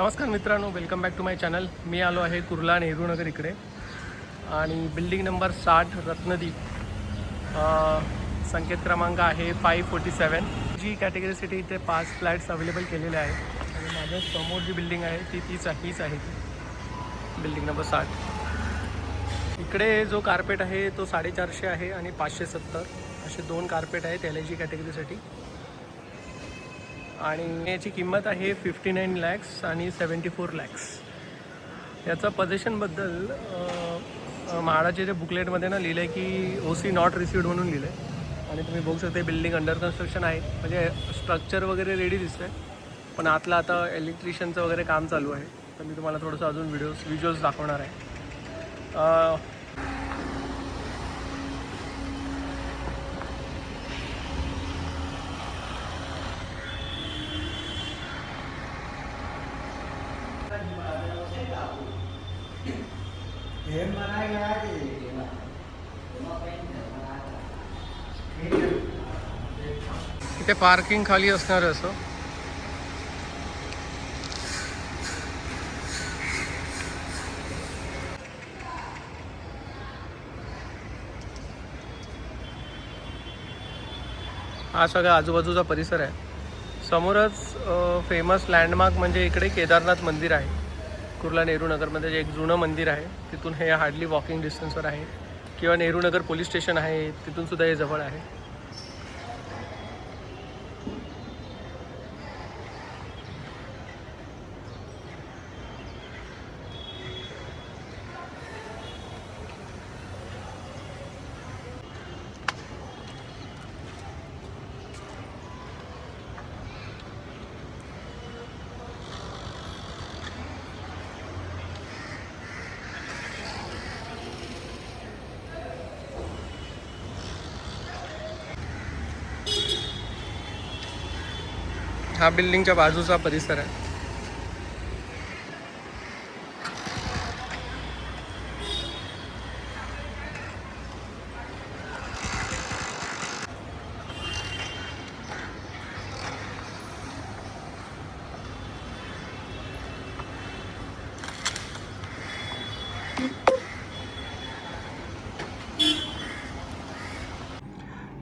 नमस्कार मित्रांनो, welcome back to my channel. मी आलो आहे कुर्ला नेहरू नगर इकडे आणि बिल्डिंग नंबर 60 रत्नदीप, संकेत क्रमांक आहे 547. जी कॅटेगरीसाठी इथे 5 फ्लॅट्स अवेलेबल केलेले आहेत आणि माझ्या समोर जी बिल्डिंग आहे हीच आहे ती बिल्डिंग नंबर 60. इकडे जो कार्पेट आहे तो 450 आहे आणि 570 असे 2 कार्पेट आहेत LIG कॅटेगरीसाठी आणि याची किंमत आहे 59 लॅक्स आणि 74 लॅक्स. याचा पोझिशनबद्दल म्हाडाचे जे बुकलेटमध्ये लिहिलं आहे की OC नॉट रिसिव्ड म्हणून लिहिलं आहे आणि तुम्ही बघू शकता बिल्डिंग अंडर कन्स्ट्रक्शन आहे. म्हणजे स्ट्रक्चर वगैरे रेडी दिसतं आहे, पण आतलं आता इलेक्ट्रिशियनचं वगैरे काम चालू आहे. तर मी तुम्हाला थोडंसं अजून व्हिज्युअल्स दाखवणार आहे. इथे पार्किंग खाली असणार असं. हा सगळा आजूबाजूचा परिसर आहे. समोरच फेमस लँडमार्क म्हणजे इकडे केदारनाथ मंदिर आहे. कुर्ला नेहरू नगरमध्ये जे एक जुनं मंदिर आहे तिथून हे हार्डली वॉकिंग डिस्टन्सवर आहे. किंवा नेहरू नगर पोलीस स्टेशन आहे तिथूनसुद्धा हे जवळ आहे. हा बिल्डिंगच्या बाजूचा परिसर आहे.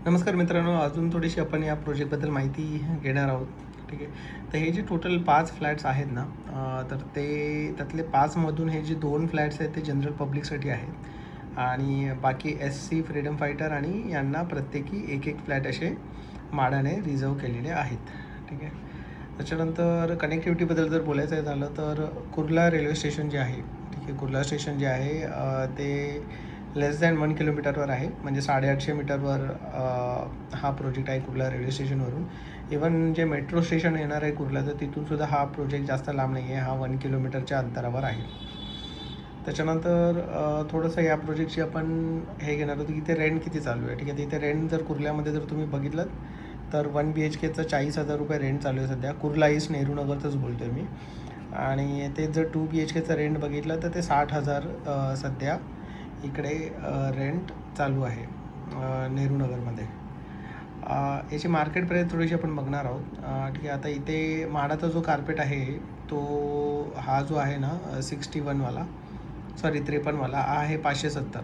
नमस्कार मित्रांनो, अजून थोडीशी आपण या प्रोजेक्टबद्दल माहिती घेणार आहोत. ठीक आहे. तर हे जे टोटल 5 फ्लॅट्स आहेत ना, तर ते त्यातले 5मधून हे जे 2 फ्लॅट्स आहेत ते जनरल पब्लिकसाठी आहेत आणि बाकी SC फ्रीडम फायटर आणि यांना प्रत्येकी एक फ्लॅट असे म्हाडाने रिझर्व केलेले आहेत. ठीक आहे. त्याच्यानंतर कनेक्टिव्हिटीबद्दल जर बोलायचं झालं तर कुर्ला रेल्वे स्टेशन जे आहे, ठीक आहे, कुर्ला स्टेशन जे आहे ते लेस दॅन 1 किलोमीटरवर आहे. म्हणजे 850 मीटरवर हा प्रोजेक्ट आहे कुर्ला रेल्वे स्टेशनवरून. इवन जे मेट्रो स्टेशन येणार आहे कुर्लाचं तिथूनसुद्धा हा प्रोजेक्ट जास्त लांब नाही आहे. हा 1 किलोमीटरच्या अंतरावर आहे. त्याच्यानंतर थोडंसं या प्रोजेक्टची आपण हे घेणार होतो की इथे रेंट किती चालू आहे. ठीक आहे. इथे रेंट जर कुर्ल्यामध्ये जर तुम्ही बघितलं तर 1 BHKचं 40,000 रुपये रेंट चालू आहे सध्या. कुर्ला ईस्ट नेहरू नगरचंच बोलतो आहे मी. आणि ते जर 2 BHKचं रेंट बघितलं तर ते 60,000 सध्या इकडे रेंट चालू आहे नेहरू नगरमध्ये. याची मार्केट प्राईस थोडीशी आपण बघणार आहोत. ठीक आहे. आता इथे म्हाडाचा जो कार्पेट आहे तो हा जो आहे ना 53वाला 53वाला आहे 570.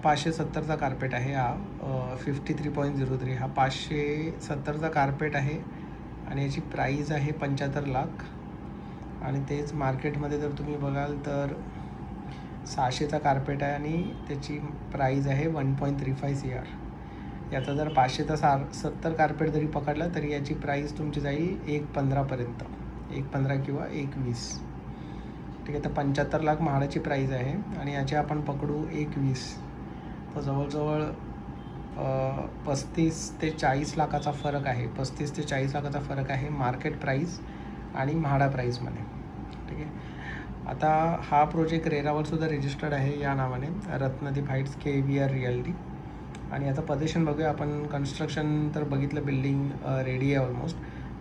570चा कार्पेट आहे हा. 53.03 हा 570चा कार्पेट आहे आणि याची प्राईज आहे 75 लाख. आणि तेच मार्केटमध्ये जर तुम्ही बघाल तर 600चा कार्पेट आहे आणि त्याची प्राईज आहे 1.35 CR. याचा जर 570 कार्पेट जरी पकडला तरी याची प्राईस तुमची जाईल 1.15पर्यंत, 1.15 किंवा 1.20. ठीक आहे. तर 75 लाख म्हाडाची प्राईज आहे आणि याची आपण पकडू 1.20, तर जवळजवळ 35 ते 40 लाखाचा फरक आहे. 35 ते 40 लाखाचा फरक आहे मार्केट प्राईस आणि म्हाडा प्राईसमध्ये. ठीक आहे. आता हा प्रोजेक्ट रेरावरसुद्धा रजिस्टर्ड आहे या नावाने, रत्नदीप हाईट्स KVR रिअल्टी. आणि याचं पोझिशन बघूया आपण. कन्स्ट्रक्शन तर बघितलं, बिल्डिंग रेडी आहे ऑलमोस्ट,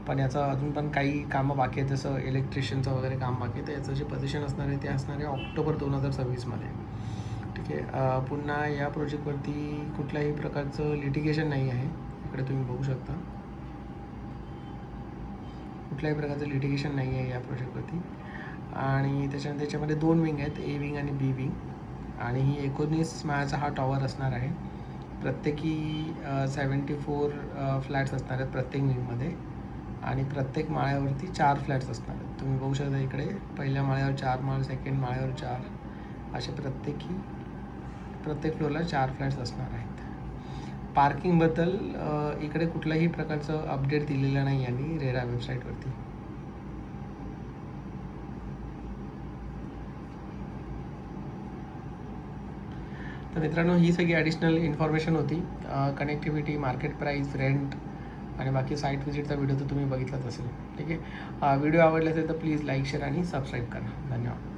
पण याचं अजून पण काही कामं बाकी आहेत, जसं इलेक्ट्रिशियनचं वगैरे काम बाकी आहे. तर याचं जे पोझिशन असणार आहे ते असणार आहे ऑक्टोबर 2026मध्ये. ठीक आहे. पुन्हा या प्रोजेक्टवरती कुठल्याही प्रकारचं लिटिगेशन नाही आहे. इकडे तुम्ही बघू शकता कुठल्याही प्रकारचं लिटिगेशन नाही आहे या प्रोजेक्टवरती. आणि त्याच्यामध्ये 2 विंग आहेत, ए विंग आणि बी विंग. आणि ही 19 माळ्याचा हा टॉवर असणार आहे. प्रत्येकी 74 फ्लॅट्स असणार आहेत प्रत्येक विंगमध्ये. आणि प्रत्येक माळ्यावरती 4 फ्लॅट्स असणार आहेत. तुम्ही बघू शकता इकडे पहिल्या माळ्यावर 4 माळ, सेकंड माळ्यावर 4, असे प्रत्येक फ्लोअरला 4 फ्लॅट्स असणार आहेत. पार्किंगबद्दल इकडे कुठल्याही प्रकारचं अपडेट दिलेलं नाही यांनी रेरा वेबसाईटवरती. तर मित्रांनो, ही सगळी ॲडिशनल इन्फॉर्मेशन होती. कनेक्टिव्हिटी, मार्केट प्राईस, रेंट आणि बाकी साईट व्हिजिटचा व्हिडिओ तर तुम्ही बघितलाच असेल. ठीक आहे. व्हिडिओ आवडला असेल तर प्लीज लाईक, शेअर आणि सबस्क्राईब करा. धन्यवाद.